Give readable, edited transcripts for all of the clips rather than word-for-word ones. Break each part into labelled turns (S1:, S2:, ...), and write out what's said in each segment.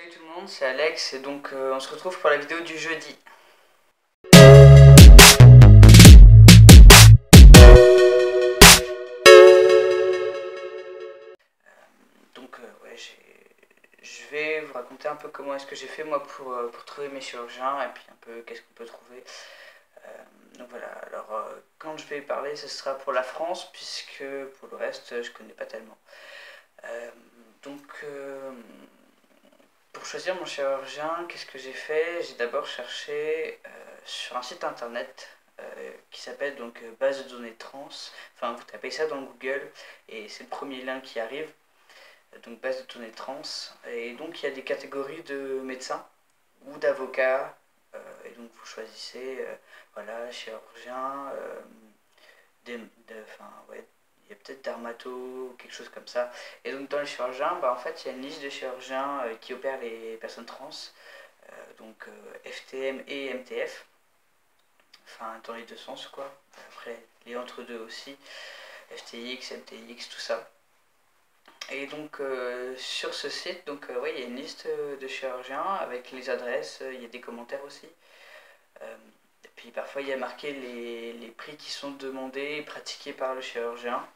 S1: Salut tout le monde, c'est Alex et donc on se retrouve pour la vidéo du jeudi. Ouais, je vais vous raconter un peu comment est-ce que j'ai fait moi pour trouver mes chirurgiens et puis un peu qu'est-ce qu'on peut trouver. Donc voilà, alors quand je vais parler ce sera pour la France puisque pour le reste je connais pas tellement. Euh, donc pour choisir mon chirurgien, qu'est-ce que j'ai fait? J'ai d'abord cherché sur un site internet qui s'appelle donc base de données trans. Enfin, vous tapez ça dans Google et c'est le premier lien qui arrive. Donc base de données trans. Et donc il y a des catégories de médecins ou d'avocats. Et donc vous choisissez, voilà, chirurgien, enfin, ouais, il y a peut-être dermato, quelque chose comme ça. Et donc dans les chirurgiens, en fait, il y a une liste de chirurgiens qui opèrent les personnes trans, FTM et MTF, enfin dans les deux sens quoi. Après, les entre-deux aussi, FTX, MTX, tout ça. Et donc sur ce site, ouais, il y a une liste de chirurgiens avec les adresses, il y a des commentaires aussi. Et puis parfois il y a marqué les prix qui sont demandés et pratiqués par le chirurgien.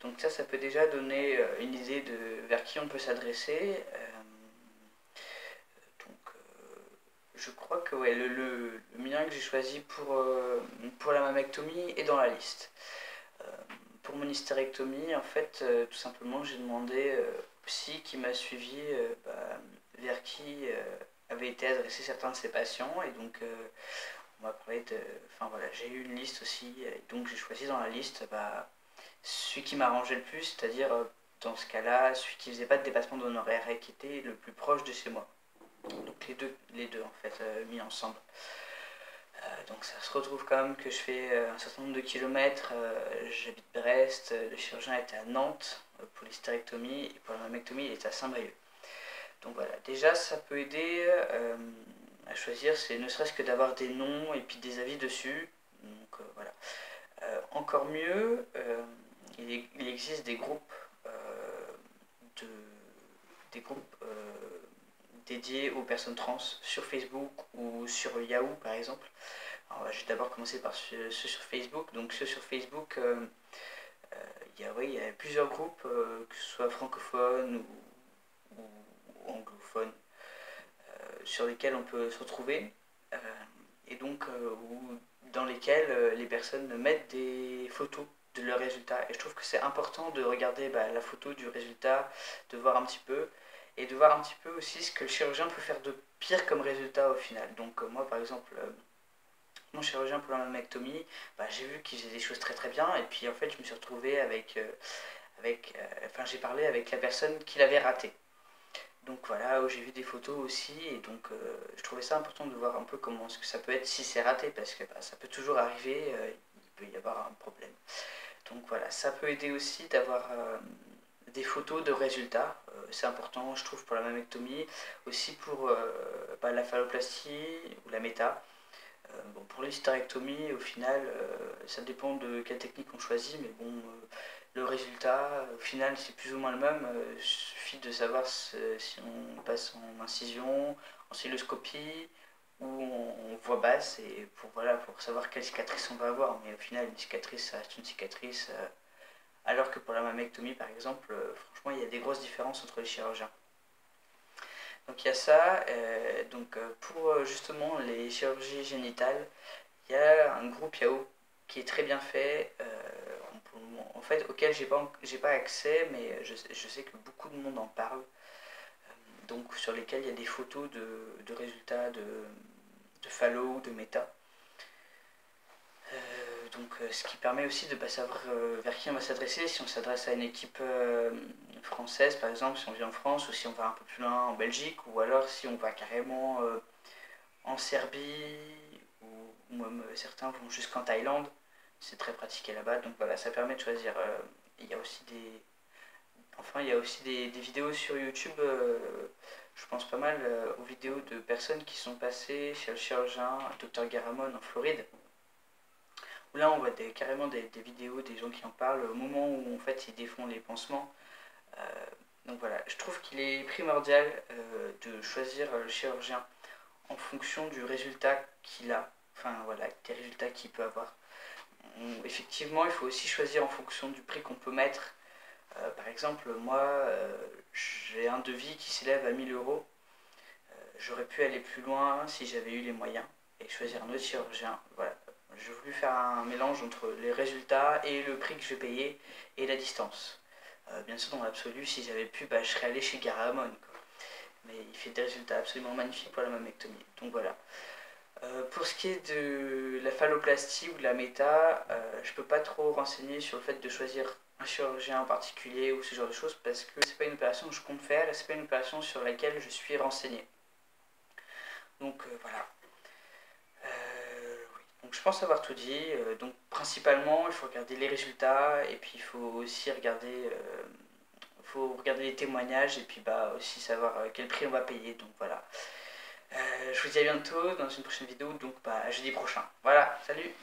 S1: Donc ça peut déjà donner une idée de vers qui on peut s'adresser. Je crois que ouais, le mien que j'ai choisi pour la mammectomie est dans la liste. Euh, pour mon hystérectomie, en fait, tout simplement, j'ai demandé au psy qui m'a suivi vers qui avaient été adressés certains de ses patients. Et donc, on m'a parlé de. Enfin voilà, j'ai eu une liste aussi. Et donc, j'ai choisi dans la liste celui qui m'arrangeait le plus, c'est-à-dire dans ce cas-là, celui qui faisait pas de dépassement d'honoraires et qui était le plus proche de chez moi. Donc les deux en fait mis ensemble. Donc ça se retrouve quand même que je fais un certain nombre de kilomètres. J'habite Brest, le chirurgien était à Nantes pour l'hystérectomie et pour la mammectomie il était à Saint-Brieuc. Donc voilà, déjà ça peut aider à choisir, c'est ne serait-ce que d'avoir des noms et puis des avis dessus. Donc voilà. Encore mieux, il existe des groupes, de, des groupes dédiés aux personnes trans sur Facebook ou sur Yahoo par exemple. Alors, je vais d'abord commencer par ceux sur Facebook. Donc ceux sur Facebook, il y a plusieurs groupes, que ce soit francophones ou anglophones, sur lesquels on peut se retrouver. Euh, et donc dans lesquels les personnes mettent des photos de leurs résultats. Et je trouve que c'est important de regarder la photo du résultat, de voir un petit peu, et de voir un petit peu aussi ce que le chirurgien peut faire de pire comme résultat au final. Donc moi par exemple, mon chirurgien pour la mammectomie, j'ai vu qu'il faisait des choses très très bien, et puis en fait je me suis retrouvé enfin j'ai parlé avec la personne qui l'avait raté. Donc voilà, où j'ai vu des photos aussi, et donc je trouvais ça important de voir un peu comment ce que ça peut être si c'est raté, parce que ça peut toujours arriver, il peut y avoir un problème. Donc voilà, ça peut aider aussi d'avoir des photos de résultats, c'est important je trouve pour la mammectomie, aussi pour la phalloplastie ou la méta. Bon, pour l'hystérectomie, au final, ça dépend de quelle technique on choisit, mais bon, le résultat, au final, c'est plus ou moins le même. Il suffit de savoir si on passe en incision, en cystoscopie ou en voie basse, et pour savoir quelle cicatrice on va avoir. Mais au final, une cicatrice, ça reste une cicatrice. Alors que pour la mammectomie, par exemple, franchement, il y a des grosses différences entre les chirurgiens. Donc il y a ça. Pour justement les chirurgies génitales, il y a un groupe Yahoo qui est très bien fait, en fait auquel j'ai pas accès, mais je sais que beaucoup de monde en parle. Donc sur lesquels il y a des photos de résultats de phallo ou de méta. Ce qui permet aussi de ne pas savoir vers qui on va s'adresser, si on s'adresse à une équipe française par exemple, si on vit en France, ou si on va un peu plus loin en Belgique, ou alors si on va carrément en Serbie, ou même certains vont jusqu'en Thaïlande, c'est très pratiqué là-bas, donc voilà, ça permet de choisir. Il y a aussi des vidéos sur YouTube, je pense pas mal aux vidéos de personnes qui sont passées chez le chirurgien Dr Garamond en Floride, où là on voit carrément des vidéos des gens qui en parlent au moment où en fait ils défont les pansements. Donc voilà, je trouve qu'il est primordial de choisir le chirurgien en fonction du résultat qu'il a, enfin voilà, des résultats qu'il peut avoir. Effectivement, il faut aussi choisir en fonction du prix qu'on peut mettre. Par exemple, moi, j'ai un devis qui s'élève à 1 000 euros. J'aurais pu aller plus loin si j'avais eu les moyens et choisir un autre chirurgien. Voilà. J'ai voulu faire un mélange entre les résultats et le prix que je vais payer et la distance. Bien sûr, dans l'absolu, si j'avais pu, je serais allé chez Garamond. Mais il fait des résultats absolument magnifiques pour la mammectomie. Donc voilà. Pour ce qui est de la phalloplastie ou de la méta, je peux pas trop renseigner sur le fait de choisir un chirurgien en particulier ou ce genre de choses parce que c'est pas une opération que je compte faire et c'est pas une opération sur laquelle je suis renseigné. Donc voilà. Oui. Donc je pense avoir tout dit. Donc principalement, il faut regarder les résultats et puis il faut aussi regarder les témoignages et puis aussi savoir quel prix on va payer. Donc voilà. Je vous dis à bientôt dans une prochaine vidéo, donc à jeudi prochain. Voilà, salut!